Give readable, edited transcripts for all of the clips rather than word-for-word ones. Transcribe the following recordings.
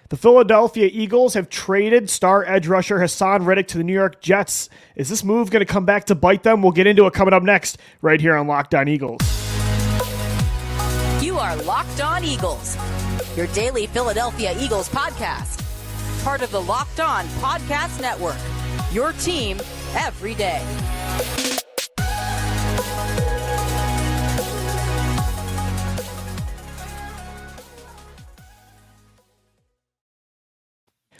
The Philadelphia Eagles have traded star edge rusher Haason Reddick to the New York Jets. Is this move going to come back to bite them? We'll get into it coming up next, right here on Locked On Eagles. You are Locked On Eagles, your daily Philadelphia Eagles podcast. Part of the Locked On Podcast Network, your team every day.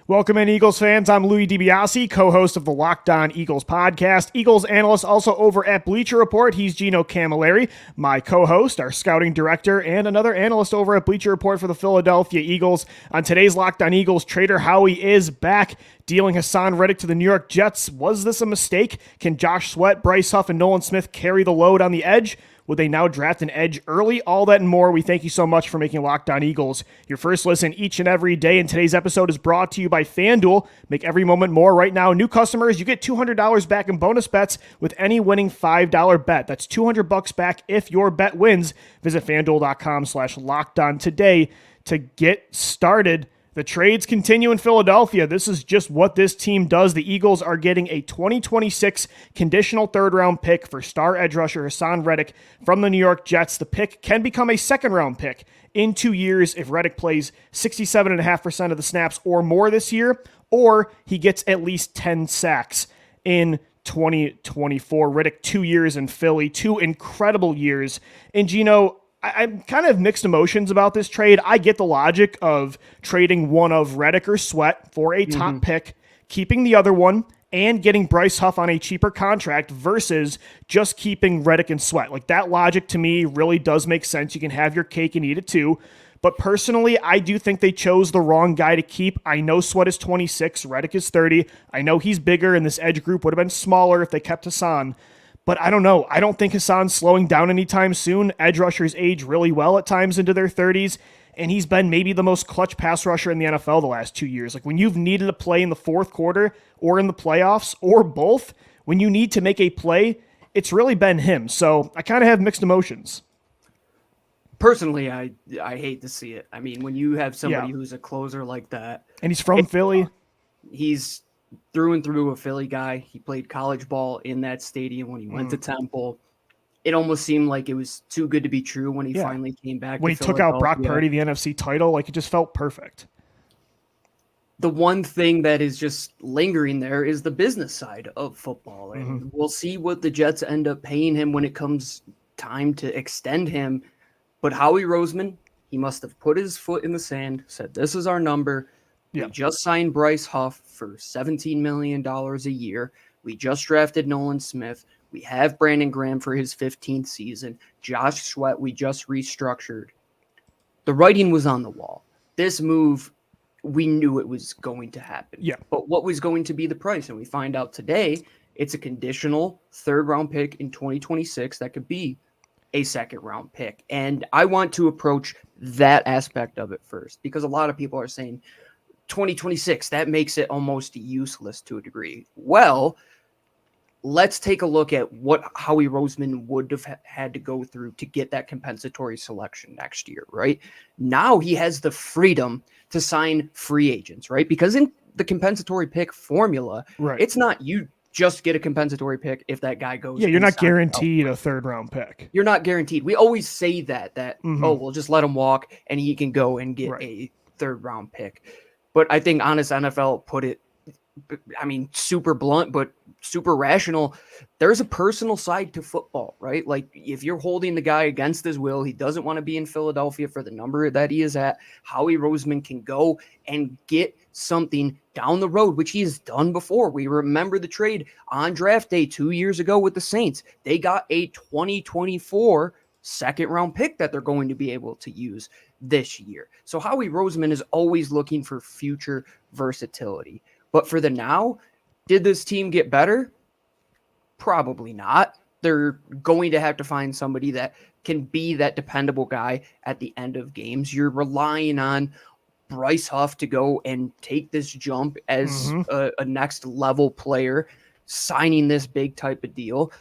Welcome in, Eagles fans. I'm Louis DiBiase, co-host of the Locked On Eagles podcast. Eagles analyst also over at Bleacher Report. He's Gino Camilleri, my co-host, our scouting director, and another analyst over at Bleacher Report for the Philadelphia Eagles. On today's Locked On Eagles, Trader Howie is back, dealing Haason Reddick to the New York Jets. Was this a mistake? Can Josh Sweat, Bryce Huff, and Nolan Smith carry the load on the edge? Would they now draft an edge early? All that and more. We thank you so much for making Locked On Eagles your first listen each and every day. And today's episode is brought to you by FanDuel. Make every moment more. Right now, new customers, you get $200 back in bonus bets with any winning $5 bet. That's $200 back if your bet wins. Visit FanDuel.com/LockedOn today to get started. The trades continue in Philadelphia. This is just what this team does. The Eagles are getting a 2026 conditional third-round pick for star edge rusher Haason Reddick from the New York Jets. The pick can become a second-round pick in 2 years if Reddick plays 67.5% of the snaps or more this year, or he gets at least 10 sacks in 2024. Reddick, 2 years in Philly, 2 incredible years. And Gino, I'm kind of mixed emotions about this trade. I get the logic of trading one of Reddick or Sweat for a top pick, keeping the other one, and getting Bryce Huff on a cheaper contract versus just keeping Reddick and Sweat. Like, that logic to me really does make sense. You can have your cake and eat it too. But personally, I do think they chose the wrong guy to keep. I know Sweat is 26, Reddick is 30. I know he's bigger, and this edge group would have been smaller if they kept Haason. But I don't know. I don't think Hassan's slowing down anytime soon. Edge rushers age really well at times into their 30s, and he's been maybe the most clutch pass rusher in the NFL the last 2 years. Like, when you've needed a play in the fourth quarter or in the playoffs or both, when you need to make a play, it's really been him. So I kind of have mixed emotions. Personally, I hate to see it. I mean, when you have somebody who's a closer like that. And he's from Philly. He's through and through a Philly guy. He played college ball in that stadium when he went to Temple. It almost seemed like it was too good to be true when he finally came back. When he took out Brock Purdy, the NFC title, like, it just felt perfect. The one thing that is just lingering there is the business side of football. And we'll see what the Jets end up paying him when it comes time to extend him. But Howie Roseman, he must have put his foot in the sand, said, this is our number. We just signed Bryce Huff for $17 million a year. We just drafted Nolan Smith. We have Brandon Graham for his 15th season. Josh Sweat, we just restructured. The writing was on the wall. This move, we knew it was going to happen. Yeah. But what was going to be the price? And we find out today it's a conditional third-round pick in 2026 that could be a second-round pick. And I want to approach that aspect of it first, because a lot of people are saying, 2026, that makes it almost useless to a degree. Well, let's take a look at what Howie Roseman would have had to go through to get that compensatory selection next year, right? Now he has the freedom to sign free agents, right? Because in the compensatory pick formula, it's not you just get a compensatory pick if that guy goes. Yeah, you're not guaranteed a third-round pick. You're not guaranteed. We always say that oh, we'll just let him walk and he can go and get a third-round pick. But I think Honest NFL put it, I mean, super blunt, but super rational. There's a personal side to football, right? Like, if you're holding the guy against his will, he doesn't want to be in Philadelphia for the number that he is at, Howie Roseman can go and get something down the road, which he has done before. We remember the trade on draft day 2 years ago with the Saints. They got a 2024 second-round pick that they're going to be able to use this year. So Howie Roseman is always looking for future versatility. But for the now, did this team get better? Probably not. They're going to have to find somebody that can be that dependable guy at the end of games. You're relying on Bryce Huff to go and take this jump as a next level player, signing this big type of deal.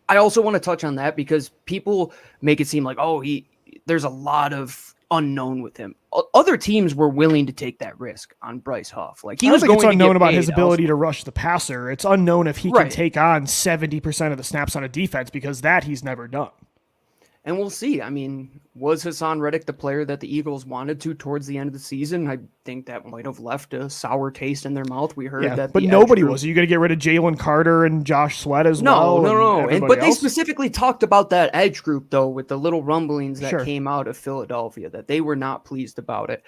I also want to touch on that because people make it seem like, there's a lot of unknown with him. Other teams were willing to take that risk on Bryce Huff. Like, he I was don't think going it's to unknown get about paid his ability elsewhere. to rush the passer. It's unknown if he can Right. take on 70% of the snaps on a defense, because that he's never done. And we'll see. I mean, was Haason Reddick the player that the Eagles wanted to towards the end of the season? I think that might have left a sour taste in their mouth. We heard that, but the nobody edge group- was. Are you going to get rid of Jalen Carter and Josh Sweat as well? No. And But they else? specifically talked about that edge group, though, with the little rumblings that Sure. came out of Philadelphia, that they were not pleased about it.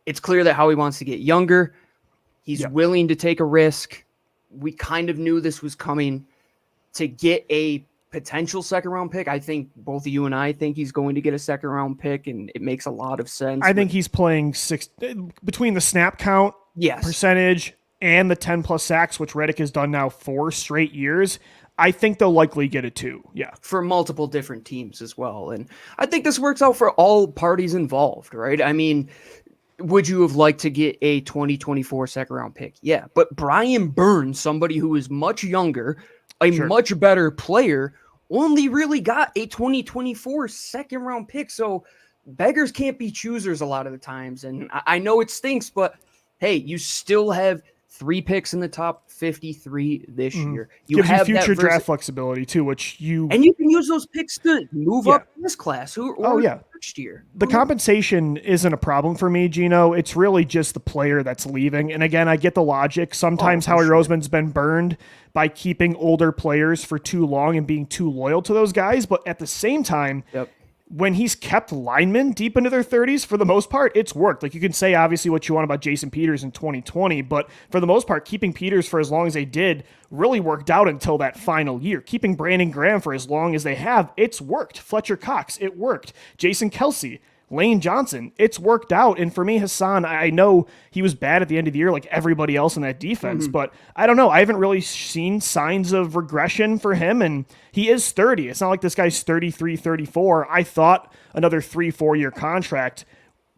It's clear that Howie wants to get younger. He's willing to take a risk. We kind of knew this was coming. To get a potential second-round pick, I think both of you and I think he's going to get a second-round pick, and it makes a lot of sense. I think he's playing between the snap count percentage and the 10-plus sacks, which Reddick has done now 4 straight years. I think they'll likely get it too. Yeah. For multiple different teams as well. And I think this works out for all parties involved, right? I mean, would you have liked to get a 2024 second-round pick? Yeah. But Brian Burns, somebody who is much younger, a much better player, only really got a 2024 second-round pick. So beggars can't be choosers a lot of the times. And I know it stinks, but hey, you still have 3 picks in the top 53 this year. Gives you future draft flexibility too, and you can use those picks to move up in this class or next year. The compensation isn't a problem for me, Gino. It's really just the player that's leaving. And again, I get the logic. Sometimes Howie Roseman's been burned by keeping older players for too long and being too loyal to those guys. But at the same time, when he's kept linemen deep into their 30s, for the most part, it's worked. Like, you can say obviously what you want about Jason Peters in 2020, but for the most part, keeping Peters for as long as they did really worked out until that final year. Keeping Brandon Graham for as long as they have, it's worked. Fletcher Cox, it worked. Jason Kelsey, Lane Johnson, it's worked out. And for me, Haason, I know he was bad at the end of the year like everybody else in that defense, but I don't know. I haven't really seen signs of regression for him, and he is 30. It's not like this guy's 33, 34. I thought another 3-4 year contract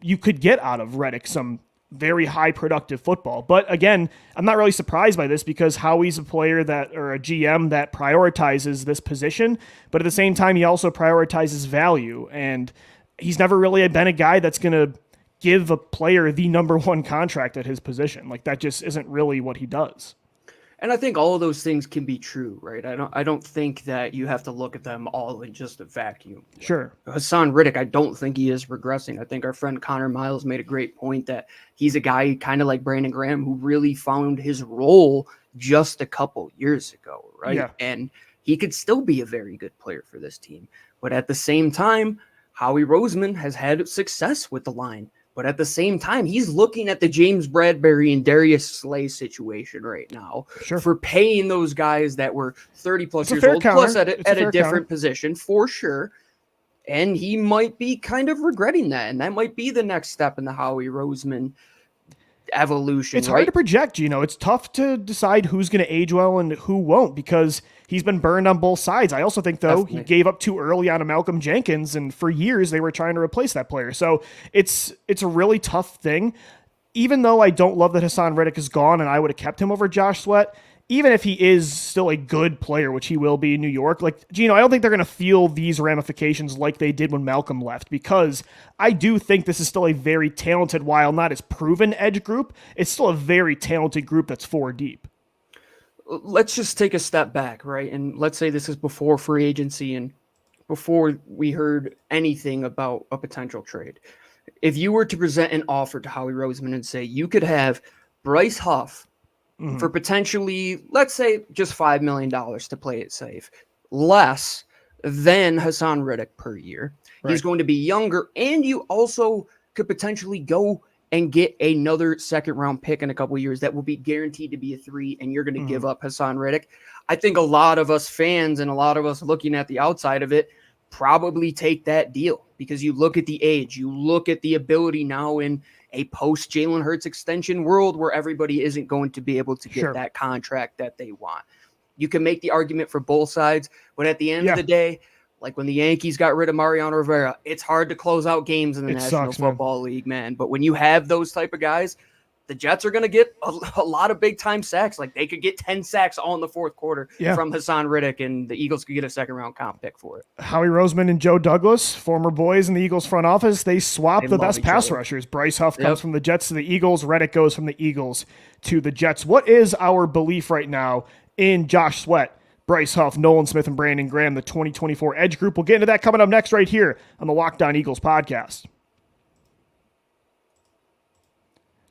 you could get out of Reddick some very high productive football. But again, I'm not really surprised by this because Howie's a player or a GM that prioritizes this position, but at the same time, he also prioritizes value. And he's never really been a guy that's going to give a player the number 1 contract at his position. Like, that just isn't really what he does. And I think all of those things can be true, right? I don't think that you have to look at them all in just a vacuum. Sure. Haason Reddick, I don't think he is regressing. I think our friend Connor Miles made a great point that he's a guy kind of like Brandon Graham who really found his role just a couple years ago, right? Yeah. And he could still be a very good player for this team. But at the same time, Howie Roseman has had success with the line. But at the same time, he's looking at the James Bradbury and Darius Slay situation right now for paying those guys that were 30-plus years old, plus at a different position, for sure. And he might be kind of regretting that. And that might be the next step in the Howie Roseman evolution. It's hard to project, Gino. It's tough to decide who's going to age well and who won't because he's been burned on both sides. I also think, though, he gave up too early on a Malcolm Jenkins, and for years they were trying to replace that player. So it's a really tough thing. Even though I don't love that Haason Reddick is gone and I would have kept him over Josh Sweat, even if he is still a good player, which he will be in New York, like, Gino, I don't think they're going to feel these ramifications like they did when Malcolm left, because I do think this is still a very talented, while not as proven edge group, it's still a very talented group that's 4 deep. Let's just take a step back, right? And let's say this is before free agency and before we heard anything about a potential trade. If you were to present an offer to Howie Roseman and say you could have Bryce Huff for potentially, let's say, just $5 million to play it safe, less than Haason Reddick per year. Right. He's going to be younger, and you also could potentially go and get another second-round pick in a couple of years that will be guaranteed to be a 3, and you're going to give up Haason Reddick. I think a lot of us fans and a lot of us looking at the outside of it probably take that deal because you look at the age, you look at the ability now in a post Jalen Hurts extension world where everybody isn't going to be able to get that contract that they want. You can make the argument for both sides, but at the end of the day, like when the Yankees got rid of Mariano Rivera, it's hard to close out games in the National Football League, man. But when you have those type of guys, the Jets are going to get a lot of big time sacks. Like they could get 10 sacks all in the fourth quarter from Haason Reddick, and the Eagles could get a second round comp pick for it. Howie Roseman and Joe Douglas, former boys in the Eagles front office, they swap the best pass rushers. Bryce Huff comes from the Jets to the Eagles. Reddick goes from the Eagles to the Jets. What is our belief right now in Josh Sweat, Bryce Huff, Nolan Smith, and Brandon Graham, the 2024 Edge Group? We'll get into that coming up next right here on the Locked On Eagles podcast.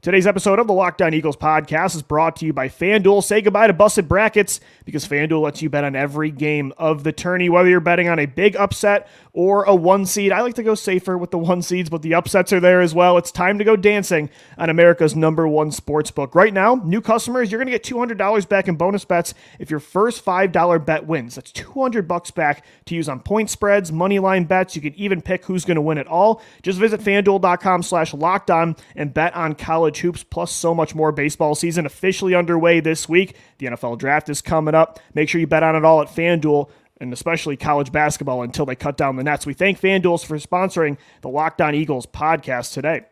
Today's episode of the Locked On Eagles podcast is brought to you by FanDuel. Say goodbye to busted brackets because FanDuel lets you bet on every game of the tourney, whether you're betting on a big upset or a one seed. I like to go safer with the one seeds, but the upsets are there as well. It's time to go dancing on America's #1 sportsbook. Right now, new customers, you're going to get $200 back in bonus bets if your first $5 bet wins. That's $200 back to use on point spreads, money line bets. You can even pick who's going to win it all. Just visit FanDuel.com/lockedon and bet on college hoops, plus so much more. Baseball season officially underway this week. The NFL draft is coming up. Make sure you bet on it all at FanDuel, and especially college basketball until they cut down the nets. We thank FanDuel for sponsoring the Locked On Eagles podcast today.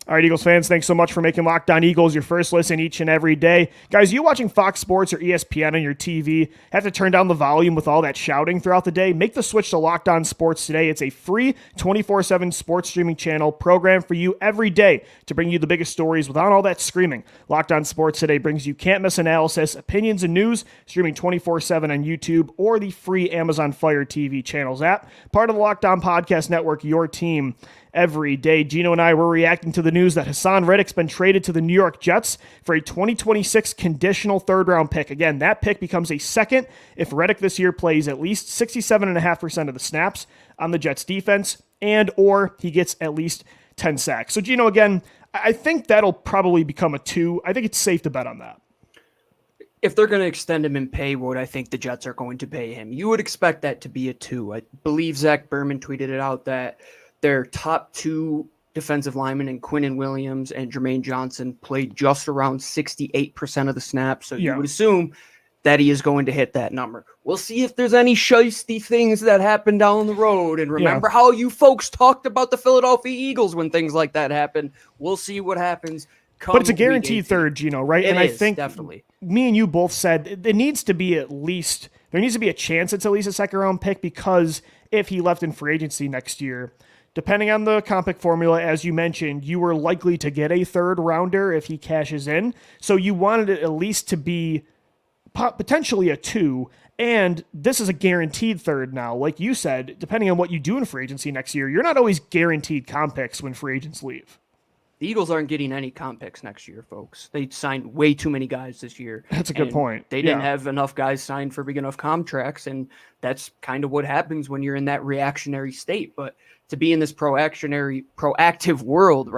All right, Eagles fans, thanks so much for making Locked On Eagles your first listen each and every day. Guys, you watching Fox Sports or ESPN on your TV, have to turn down the volume with all that shouting throughout the day? Make the switch to Locked On Sports today. It's a free 24/7 sports streaming channel programmed for you every day to bring you the biggest stories without all that screaming. Locked On Sports today brings you can't-miss analysis, opinions, and news, streaming 24/7 on YouTube or the free Amazon Fire TV channels app. Part of the Locked On Podcast Network, your team every day. Gino and I were reacting to the news that Haason Reddick's been traded to the New York Jets for a 2026 conditional third-round pick. Again, that pick becomes a second if Reddick this year plays at least 67.5% of the snaps on the Jets defense and or he gets at least 10 sacks. So, Gino, again, I think that'll probably become a 2. I think it's safe to bet on that. If they're going to extend him and pay what I think the Jets are going to pay him, you would expect that to be a 2. I believe Zach Berman tweeted it out that their top 2 defensive linemen in Quinnen Williams and Jermaine Johnson played just around 68% of the snaps. So you would assume that he is going to hit that number. We'll see if there's any shiesty things that happen down the road. And remember how you folks talked about the Philadelphia Eagles when things like that happen. We'll see what happens. But it's a guaranteed third, Gino, right? And I think definitely me and you both said there needs to be a chance it's at least a second round pick, because if he left in free agency next year, depending on the comp pick formula, as you mentioned, you were likely to get a third rounder if he cashes in. So you wanted it at least to be potentially a 2. And this is a guaranteed third now. Like you said, depending on what you do in free agency next year, you're not always guaranteed comp picks when free agents leave. The Eagles aren't getting any comp picks next year, folks. They signed way too many guys this year. That's a good point. They didn't have enough guys signed for big enough contracts, and that's kind of what happens when you're in that reactionary state. But to be in this proactive world,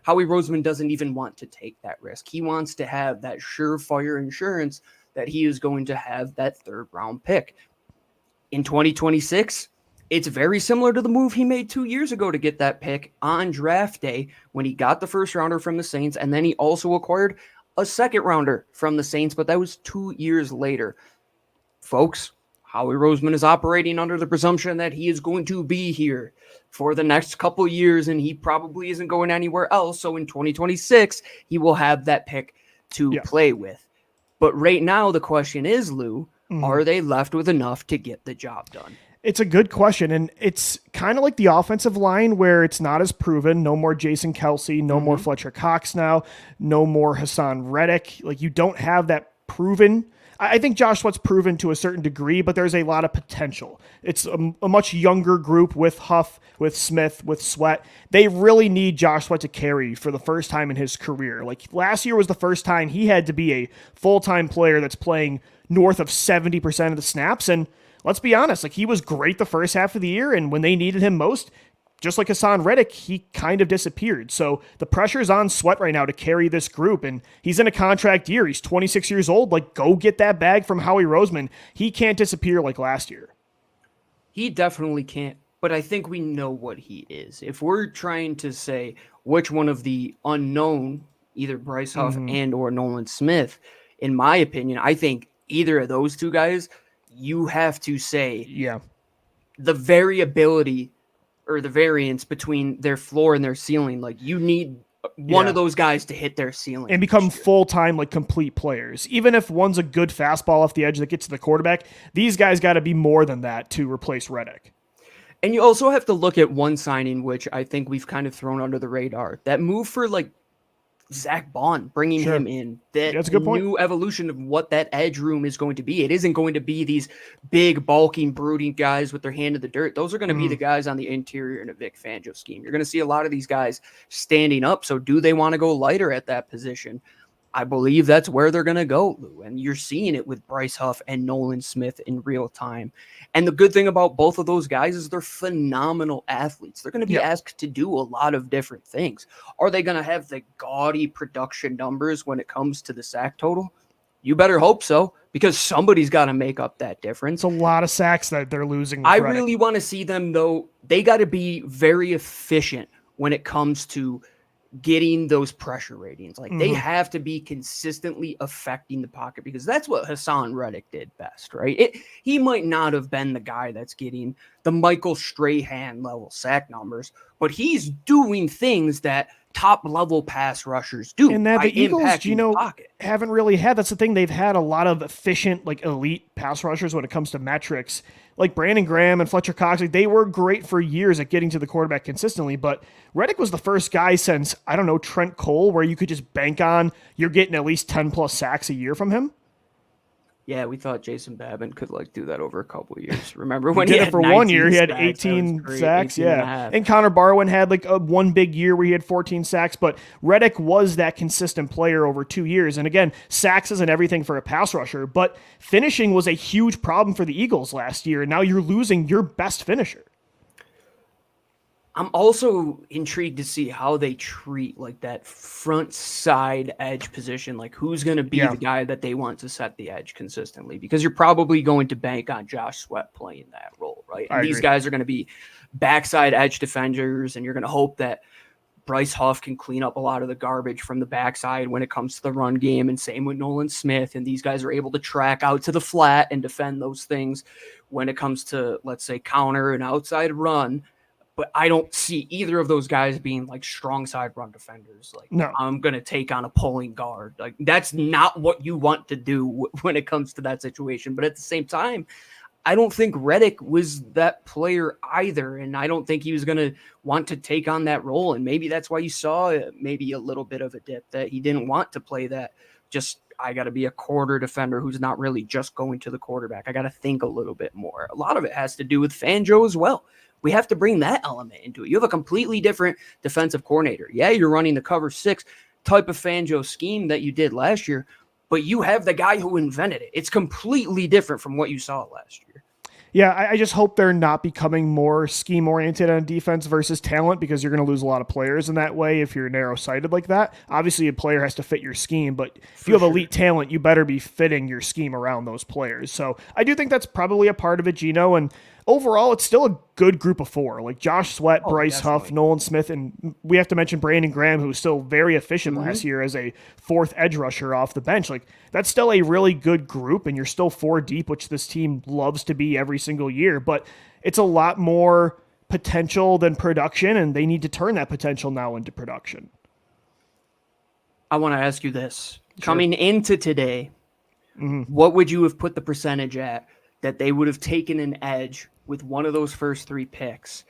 Howie Roseman doesn't even want to take that risk. He wants to have that surefire insurance that he is going to have that third-round pick. In 2026, it's very similar to the move he made 2 years ago to get that pick on draft day when he got the first rounder from the Saints, and then he also acquired a second rounder from the Saints, but that was 2 years later. Folks, Howie Roseman is operating under the presumption that he is going to be here for the next couple years, and he probably isn't going anywhere else. So in 2026, he will have that pick to play with. But right now, the question is, Lou, are they left with enough to get the job done? It's a good question, and it's kind of like the offensive line where it's not as proven. No more Jason Kelce, no more Fletcher Cox now, no more Haason Reddick. Like, you don't have that proven. I think Josh Sweat's proven to a certain degree, but there's a lot of potential. It's a much younger group with Huff, with Smith, with Sweat. They really need Josh Sweat to carry for the first time in his career. Like, last year was the first time he had to be a full-time player that's playing north of 70% of the snaps, and let's be honest, like, he was great the first half of the year, and when they needed him most, just like Haason Reddick, he kind of disappeared. So the pressure's on Sweat right now to carry this group, and he's in a contract year. He's 26 years old. Like, go get that bag from Howie Roseman. He can't disappear like last year. He definitely can't, but I think we know what he is. If we're trying to say which one of the unknown, either Bryce Huff and or Nolan Smith, in my opinion, I think either of those two guys, you have to say the variability or the variance between their floor and their ceiling. Like you need one of those guys to hit their ceiling and become full-time, like complete players. Even if one's a good fastball off the edge that gets to the quarterback, these guys got to be more than that to replace Reddick. And you also have to look at one signing, which I think we've kind of thrown under the radar. That move for like Zach Bond, bringing him in, that's a good point. New evolution of what that edge room is going to be. It isn't going to be these big, bulking, brooding guys with their hand in the dirt. Those are going to be the guys on the interior in a Vic Fangio scheme. You're going to see a lot of these guys standing up. So do they want to go lighter at that position? I believe that's where they're going to go, Lou. And you're seeing it with Bryce Huff and Nolan Smith in real time. And the good thing about both of those guys is they're phenomenal athletes. They're going to be asked to do a lot of different things. Are they going to have the gaudy production numbers when it comes to the sack total? You better hope so, because somebody's got to make up that difference. It's a lot of sacks that they're losing. I really want to see them, though. They got to be very efficient when it comes to getting those pressure ratings. Like they have to be consistently affecting the pocket, because that's what Haason Reddick did best, right? He might not have been the guy that's getting the Michael Strahan level sack numbers, but he's doing things that top level pass rushers do. And that the Eagles, haven't really had. That's the thing. They've had a lot of efficient, like elite pass rushers when it comes to metrics. Like Brandon Graham and Fletcher Cox, they were great for years at getting to the quarterback consistently, but Reddick was the first guy since, I don't know, Trent Cole, where you could just bank on you're getting at least 10 plus sacks a year from him. Yeah, we thought Jason Babin could like do that over a couple of years. Remember when he he did it for 1 year? He had 18 sacks. 18 and Connor Barwin had like a one big year where he had 14 sacks. But Reddick was that consistent player over 2 years. And again, sacks isn't everything for a pass rusher, but finishing was a huge problem for the Eagles last year. And now you're losing your best finisher. I'm also intrigued to see how they treat like that front side edge position. Like who's going to be the guy that they want to set the edge consistently, because you're probably going to bank on Josh Sweat playing that role, right? And these guys are going to be backside edge defenders, and you're going to hope that Bryce Huff can clean up a lot of the garbage from the backside when it comes to the run game, and same with Nolan Smith. And these guys are able to track out to the flat and defend those things when it comes to, let's say, counter and outside run. But I don't see either of those guys being like strong side run defenders. Like, no, I'm going to take on a pulling guard. Like, that's not what you want to do when it comes to that situation. But at the same time, I don't think Reddick was that player either. And I don't think he was going to want to take on that role. And maybe that's why you saw maybe a little bit of a dip, that he didn't want to play that. Just, I got to be a quarter defender who's not really just going to the quarterback. I got to think a little bit more. A lot of it has to do with Fangio as well. We have to bring that element into it. You have a completely different defensive coordinator. Yeah, you're running the cover 6 type of Fangio scheme that you did last year, but you have the guy who invented it. It's completely different from what you saw last year. Yeah, I just hope they're not becoming more scheme-oriented on defense versus talent, because you're going to lose a lot of players in that way if you're narrow-sighted like that. Obviously, a player has to fit your scheme, but if you have elite talent, you better be fitting your scheme around those players. So I do think that's probably a part of it, Gino, and overall, it's still a good group of 4. Like Josh Sweat, Bryce Huff, Nolan Smith, and we have to mention Brandon Graham, who was still very efficient last year as a 4th edge rusher off the bench. Like, that's still a really good group, and you're still 4 deep, which this team loves to be every single year. But it's a lot more potential than production, and they need to turn that potential now into production. I want to ask you this. Sure. Coming into today, what would you have put the percentage at that they would have taken an edge with one of those first 3 picks?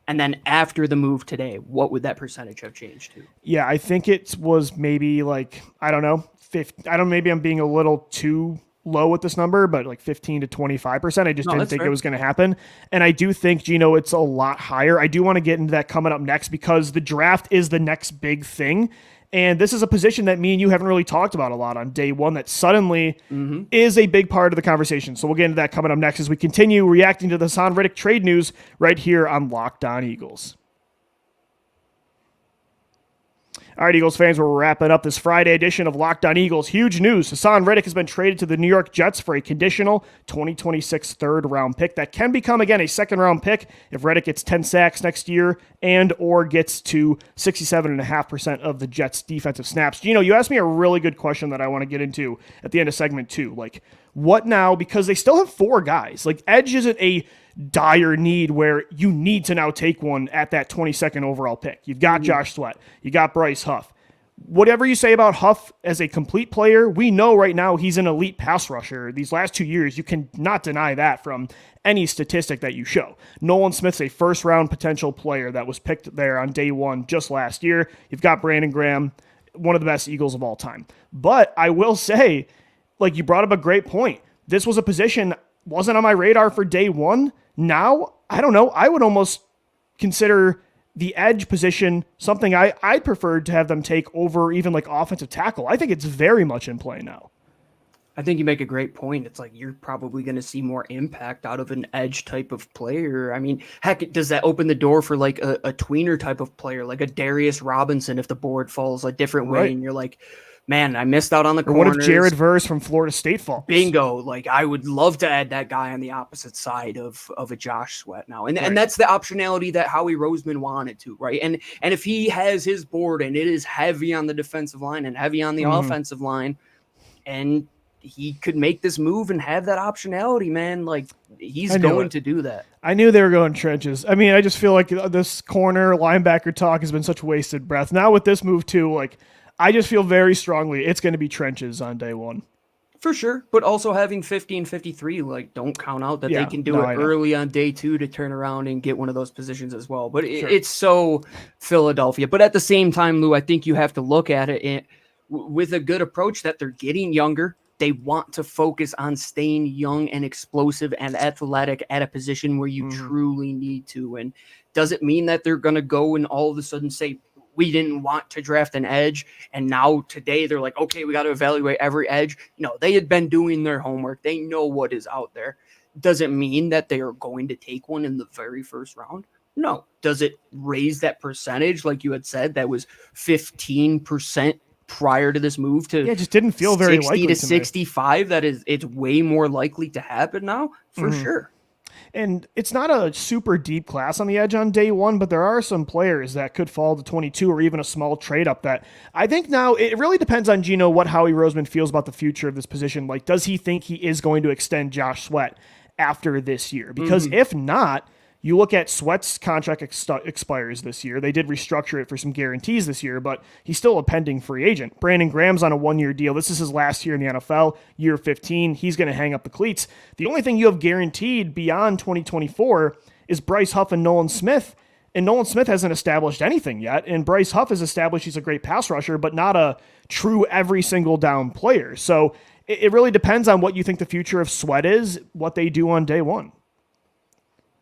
And then after the move today, what would that percentage have changed to? Yeah, I think it was maybe like, I don't know, 50. I don't know, maybe I'm being a little too low with this number, but like 15 to 25%. I just didn't think it was going to happen. And I do think, Gino, it's a lot higher. I do want to get into that coming up next, because the draft is the next big thing. And this is a position that me and you haven't really talked about a lot on day one that suddenly is a big part of the conversation. So we'll get into that coming up next as we continue reacting to the Haason Reddick trade news right here on Locked On Eagles. All right, Eagles fans, we're wrapping up this Friday edition of Locked On Eagles. Huge news. Haason Reddick has been traded to the New York Jets for a conditional 2026 third-round pick that can become, again, a second-round pick if Reddick gets 10 sacks next year and or gets to 67.5% of the Jets' defensive snaps. Gino, you asked me a really good question that I want to get into at the end of segment 2. Like, what now? Because they still have 4 guys. Like, edge isn't a dire need where you need to now take one at that 22nd overall pick. You've got Josh Sweat. You got Bryce Huff. Whatever you say about Huff as a complete player, we know right now he's an elite pass rusher. These last 2 years, you cannot deny that from any statistic that you show. Nolan Smith's a first-round potential player that was picked there on day one just last year. You've got Brandon Graham, one of the best Eagles of all time. But I will say, like, you brought up a great point. This was a position wasn't on my radar for day one. Now, I don't know. I would almost consider the edge position something I preferred to have them take over even like offensive tackle. I think it's very much in play now. I think you make a great point. It's like you're probably going to see more impact out of an edge type of player. I mean, heck, does that open the door for like a tweener type of player, like a Darius Robinson if the board falls a different way and you're like, man, I missed out on the corners. What if Jared Verse from Florida State falls? Bingo. Like, I would love to add that guy on the opposite side of a Josh Sweat now. And that's the optionality that Howie Roseman wanted to, right? And if he has his board and it is heavy on the defensive line and heavy on the offensive line, and he could make this move and have that optionality, man, like, he's going to do that. I knew they were going trenches. I mean, I just feel like this corner linebacker talk has been such wasted breath. Now with this move too, like, I just feel very strongly it's going to be trenches on day one. For sure, but also having 50-53, like, don't count out that they can do it early on day two to turn around and get one of those positions as well. But it's so Philadelphia. But at the same time, Lou, I think you have to look at it with a good approach that they're getting younger. They want to focus on staying young and explosive and athletic at a position where you truly need to. And does it mean that they're going to go and all of a sudden say, we didn't want to draft an edge, and now today they're like, okay, we got to evaluate every edge? No, they had been doing their homework. They know what is out there. Does it mean that they are going to take one in the very first round? No. Does it raise that percentage, like you had said, that was 15% prior to this move to it just didn't feel very likely to 65? That is, it's way more likely to happen now, for sure. And it's not a super deep class on the edge on day one, but there are some players that could fall to 22 or even a small trade up that I think now it really depends on, Gino, what Howie Roseman feels about the future of this position. Like, does he think he is going to extend Josh Sweat after this year? Because if not, you look at Sweat's contract expires this year. They did restructure it for some guarantees this year, but he's still a pending free agent. Brandon Graham's on a one-year deal. This is his last year in the NFL, year 15. He's going to hang up the cleats. The only thing you have guaranteed beyond 2024 is Bryce Huff and Nolan Smith, and Nolan Smith hasn't established anything yet, and Bryce Huff has established he's a great pass rusher, but not a true every single down player. So it really depends on what you think the future of Sweat is, what they do on day one.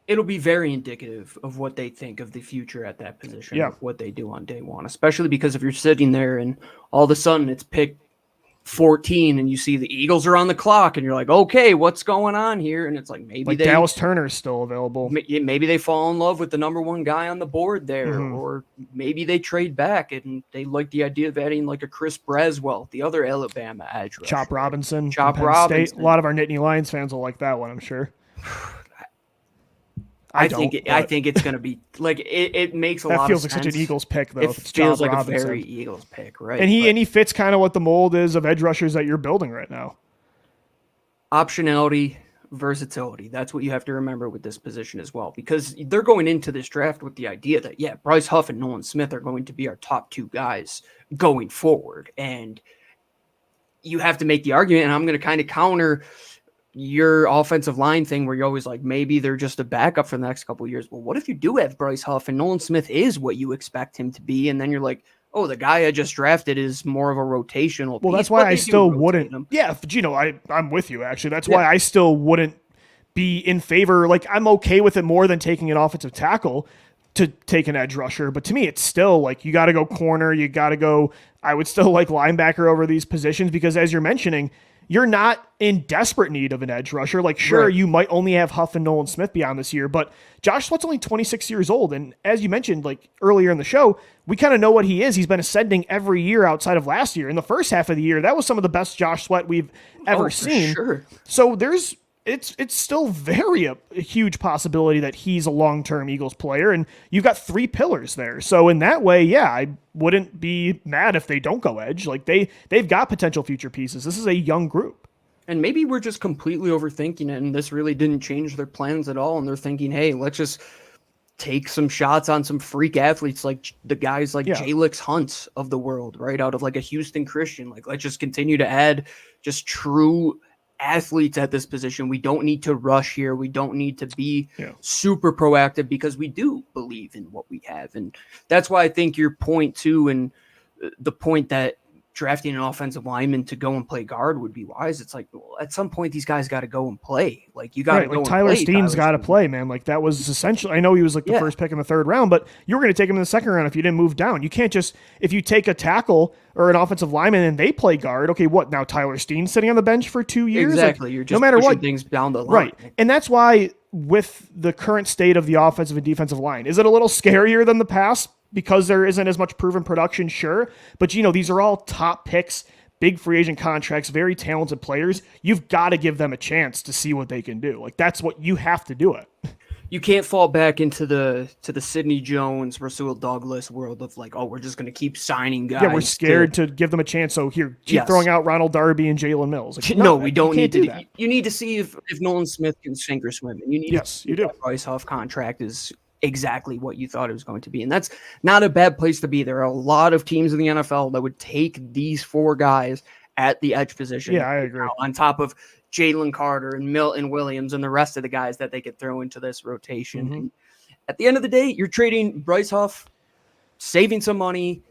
It'll be very indicative of what they think of the future at that position, of what they do on day one, especially because if you're sitting there and all of a sudden it's pick 14 and you see the Eagles are on the clock and you're like, okay, what's going on here? And it's like, maybe Dallas Turner is still available. Maybe they fall in love with the number one guy on the board there, or maybe they trade back and they like the idea of adding like a Chris Braswell, the other Alabama edge rusher. Chop Robinson. A lot of our Nittany Lions fans will like that one, I'm sure. I think it's going to be like it makes a lot of sense. That feels like such an Eagles pick, though. It feels like Robinson. A very Eagles pick, right? And he fits kind of what the mold is of edge rushers that you're building right now. Optionality, versatility. That's what you have to remember with this position as well, because they're going into this draft with the idea that Bryce Huff and Nolan Smith are going to be our top two guys going forward, and you have to make the argument. And I'm going to kind of counter your offensive line thing where you're always like, maybe they're just a backup for the next couple of years. Well, what if you do have Bryce Huff and Nolan Smith is what you expect him to be? And then you're like, oh, the guy I just drafted is more of a rotational piece. That's why I still wouldn't. Yeah, Gino, I'm with you, actually. That's why I still wouldn't be in favor. Like, I'm okay with it more than taking an offensive tackle to take an edge rusher. But to me, it's still like you got to go corner. You got to go. I would still like linebacker over these positions because, as you're mentioning, you're not in desperate need of an edge rusher. Like, sure, you might only have Huff and Nolan Smith beyond this year, but Josh Sweat's only 26 years old. And as you mentioned, like earlier in the show, we kind of know what he is. He's been ascending every year outside of last year. In the first half of the year, that was some of the best Josh Sweat we've ever seen. Sure. So it's still very a huge possibility that he's a long-term Eagles player, and you've got three pillars there. So in that way, I wouldn't be mad if they don't go edge. Like they've got potential future pieces. This is a young group. And maybe we're just completely overthinking it, and this really didn't change their plans at all. And they're thinking, hey, let's just take some shots on some freak athletes like the guys like Jalix Hunt of the world, right? Out of like a Houston Christian. Like, let's just continue to add just true athletes at this position. We don't need to rush here. We don't need to be super proactive because we do believe in what we have. And that's why I think your point too, and the point that drafting an offensive lineman to go and play guard would be wise. It's like, well, at some point these guys got to go and play. Like, you got to go and Tyler play. Steen's got to play, man. Like, that was essential. I know he was like the first pick in the third round, but you were going to take him in the second round if you didn't move down. You can't just, if you take a tackle or an offensive lineman and they play guard, okay, what now? Tyler Steen's sitting on the bench for 2 years? Exactly. Like, you're just no matter pushing what, things down the line. Right. And that's why with the current state of the offensive and defensive line, is it a little scarier than the past because there isn't as much proven production? Sure. But, these are all top picks, big free agent contracts, very talented players. You've got to give them a chance to see what they can do. Like, that's what you have to do it. You can't fall back into the Sidney Jones, Rasul Douglas world of like, oh, we're just going to keep signing guys. Yeah, we're scared to give them a chance. So here, keep throwing out Ronald Darby and Jalen Mills. Like, no, we don't need to do that. You need to see if Nolan Smith can sink or swim. And you need you do. Bryce Huff contract is exactly what you thought it was going to be. And that's not a bad place to be. There are a lot of teams in the NFL that would take these four guys at the edge position. Yeah, I agree. On top of Jalen Carter and Milton Williams and the rest of the guys that they could throw into this rotation. Mm-hmm. And at the end of the day, you're trading Bryce Huff, saving some money,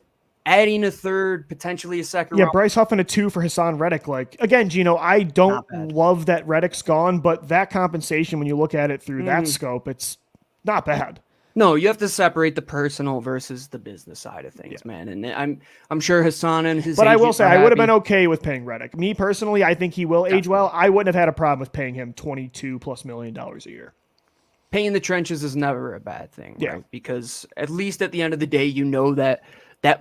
adding a third, potentially a second round. Bryce Huff and a 2 for Haason Reddick. Like, again, Gino, I don't love that Reddick's gone, but that compensation, when you look at it through that scope, it's not bad. No, you have to separate the personal versus the business side of things, man. And I'm sure Haason and his. But I will say, I would have been okay with paying Reddick. Me personally, I think he will age well. I wouldn't have had a problem with paying him $22+ million a year. Paying the trenches is never a bad thing, right? Because at least at the end of the day, you know that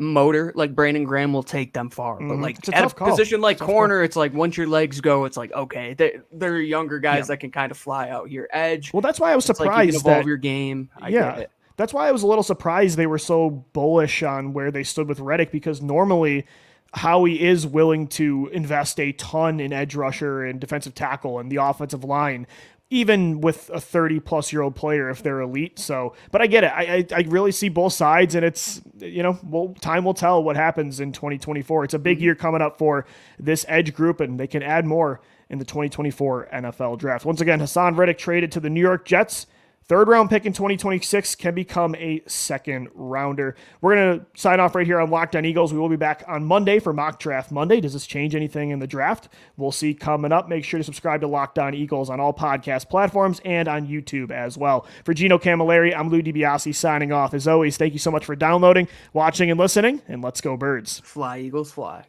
motor, like Brandon Graham, will take them far. But like at a position like corner, it's like once your legs go, it's like, okay, they're younger guys that can kind of fly out here. Edge. Well, that's why I was surprised like you can evolve your game. I get it. That's why I was a little surprised they were so bullish on where they stood with Reddick, because normally Howie is willing to invest a ton in edge rusher and defensive tackle and the offensive line, even with a 30-plus-year-old player if they're elite. So, but I get it. I really see both sides, and it's, time will tell what happens in 2024. It's a big year coming up for this edge group, and they can add more in the 2024 NFL draft. Once again, Haason Reddick traded to the New York Jets. Third-round pick in 2026 can become a second-rounder. We're going to sign off right here on Locked On Eagles. We will be back on Monday for Mock Draft Monday. Does this change anything in the draft? We'll see coming up. Make sure to subscribe to Locked On Eagles on all podcast platforms and on YouTube as well. For Gino Camilleri, I'm Lou DiBiase signing off. As always, thank you so much for downloading, watching, and listening, and let's go Birds. Fly, Eagles, fly.